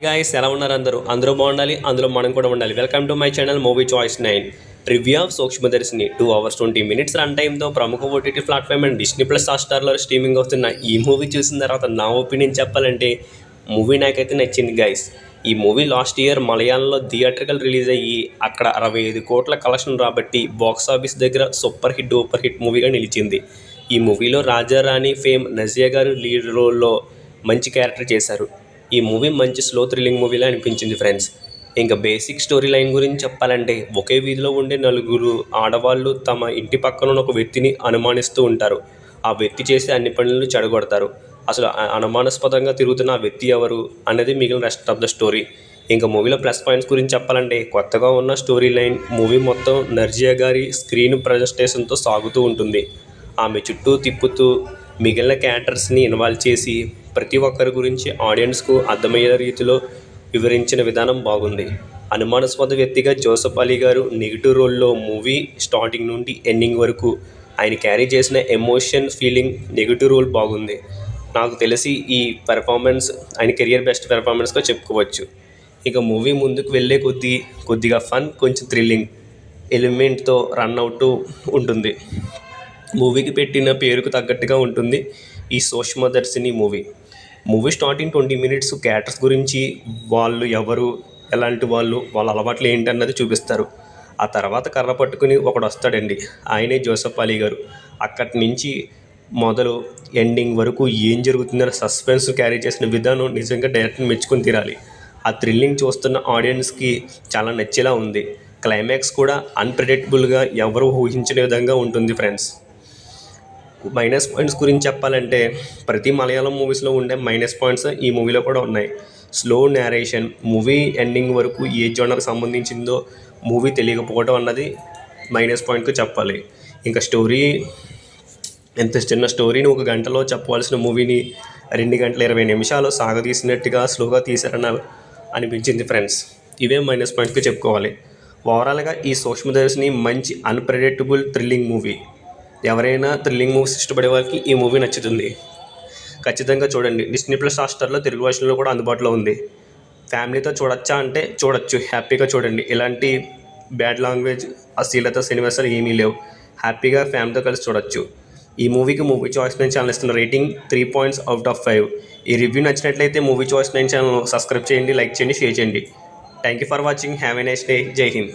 Guys ఎలా ఉన్నారు అందరూ బాగుండాలి, అందులో మనం కూడా ఉండాలి. Welcome to my channel movie choice 9. Review of Sookshmadarshini 2 hours 20 minutes run టైమ్తో ప్రముఖ OTT platform and Disney plus హాట్స్టార్లో స్ట్రీమింగ్ అవుతున్న ఈ మూవీ చూసిన తర్వాత నా ఒపీనియన్ చెప్పాలంటే మూవీ నాకైతే నచ్చింది గైస్. ఈ మూవీ లాస్ట్ ఇయర్ మలయాళంలో థియేట్రికల్ రిలీజ్ అయ్యి అక్కడ 65 కోట్ల కలెక్షన్ రాబట్టి బాక్స్ ఆఫీస్ దగ్గర సూపర్ హిట్ మూవీగా నిలిచింది. ఈ మూవీలో రాజారాణి ఫేమ్ నజియా గారు లీడ్ రోల్లో మంచి క్యారెక్టర్ చేశారు. ఈ మూవీ మంచి స్లో థ్రిల్లింగ్ మూవీలా అనిపించింది ఫ్రెండ్స్. ఇంకా బేసిక్ స్టోరీ లైన్ గురించి చెప్పాలంటే ఒకే వీధిలో ఉండే నలుగురు ఆడవాళ్ళు తమ ఇంటి పక్కన ఉన్న ఒక వ్యక్తిని అనుమానిస్తూ ఉంటారు. ఆ వ్యక్తి చేసే అన్ని పనులను చెడగొడతారు. అసలు అనుమానాస్పదంగా తిరుగుతున్న ఆ వ్యక్తి ఎవరు అనేది మిగిలిన రెస్ట్ ఆఫ్ ద స్టోరీ. ఇంకా మూవీలో ప్లస్ పాయింట్స్ గురించి చెప్పాలంటే కొత్తగా ఉన్న స్టోరీ లైన్, మూవీ మొత్తం నర్జియా గారి స్క్రీన్ ప్రజెంటేషన్తో సాగుతూ ఉంటుంది. ఆమె చుట్టూ తిప్పుతూ మిగిలిన క్యారెక్టర్స్ని ఇన్వాల్వ్ చేసి ప్రతి ఒక్కరి గురించి ఆడియన్స్కు అర్థమయ్యే రీతిలో వివరించిన విధానం బాగుంది. అనుమానాస్పద వ్యక్తిగా జోసెఫ్ అలీ గారు నెగిటివ్ రోల్లో మూవీ స్టార్టింగ్ నుండి ఎండింగ్ వరకు ఆయన క్యారీ చేసిన ఎమోషన్, ఫీలింగ్, నెగిటివ్ రోల్ బాగుంది. నాకు తెలిసి ఈ పెర్ఫార్మెన్స్ ఆయన కెరియర్ బెస్ట్ పెర్ఫార్మెన్స్గా చెప్పుకోవచ్చు. ఇక మూవీ ముందుకు వెళ్ళే కొద్దిగా ఫన్, కొంచెం థ్రిల్లింగ్ ఎలిమెంట్తో రన్ అవుతూ ఉంటుంది. మూవీకి పెట్టిన పేరుకు తగ్గట్టుగా ఉంటుంది ఈ సూక్ష్మదర్శిని మూవీ స్టార్టింగ్ 20 minutes క్యారెక్టర్స్ గురించి, వాళ్ళు ఎవరు, ఎలాంటి వాళ్ళ అలవాట్లు ఏంటన్నది చూపిస్తారు. ఆ తర్వాత కర్ర పట్టుకుని ఒకడు వస్తాడండి, ఆయనే జోసెఫ్ అలీ గారు. అక్కడి నుంచి మొదలు ఎండింగ్ వరకు ఏం జరుగుతుందనే సస్పెన్స్ క్యారీ చేసిన విధానం నిజంగా డైరెక్ట్ని మెచ్చుకొని తీరాలి. ఆ థ్రిల్లింగ్ చూస్తున్న ఆడియన్స్కి చాలా నచ్చేలా ఉంది. క్లైమాక్స్ కూడా అన్ప్రెడిక్టబుల్గా ఎవరు ఊహించిన విధంగా ఉంటుంది ఫ్రెండ్స్. మైనస్ పాయింట్స్ గురించి చెప్పాలంటే ప్రతి మలయాళం మూవీస్లో ఉండే మైనస్ పాయింట్స్ ఈ మూవీలో కూడా ఉన్నాయి. స్లో నేరేషన్, మూవీ ఎండింగ్ వరకు ఏ జోనర్కి సంబంధించిందో మూవీ తెలియకపోవడం అన్నది మైనస్ పాయింట్గా చెప్పాలి. ఇంకా స్టోరీ, ఎంత చిన్న స్టోరీని 1 గంటలో చెప్పవలసిన మూవీని 2 గంటల 20 నిమిషాలు సాగదీసినట్టుగా స్లోగా తీశారని అనిపించింది ఫ్రెండ్స్. ఇవే మైనస్ పాయింట్గా చెప్పుకోవాలి. ఓవరాల్గా ఈ సూక్ష్మదర్శిని మంచి అన్ప్రెడిక్టబుల్ థ్రిల్లింగ్ మూవీ. ఎవరైనా థ్రిల్లింగ్ మూవీస్ ఇష్టపడే వాళ్ళకి ఈ మూవీ నచ్చుతుంది. ఖచ్చితంగా చూడండి. డిస్నీ ప్లస్ హాట్స్టార్లో తెలుగు వర్షన్లో కూడా అందుబాటులో ఉంది. ఫ్యామిలీతో చూడొచ్చా అంటే చూడొచ్చు, హ్యాపీగా చూడండి. ఎలాంటి బ్యాడ్ లాంగ్వేజ్, అశ్లీలత సన్నివేశాలు ఏమీ లేవు. హ్యాపీగా ఫ్యామిలీతో కలిసి చూడొచ్చు. ఈ మూవీకి మూవీ చాయిస్ 9 ఛానల్ ఇస్తున్న రేటింగ్ 3 points out of 5. ఈ రివ్యూ నచ్చినట్లయితే మూవీ చాయిస్ 9 ఛానల్ సబ్స్క్రైబ్ చేయండి, లైక్ చేయండి, షేర్ చేయండి. Thank you for watching. Have a nice day. జై హింద్.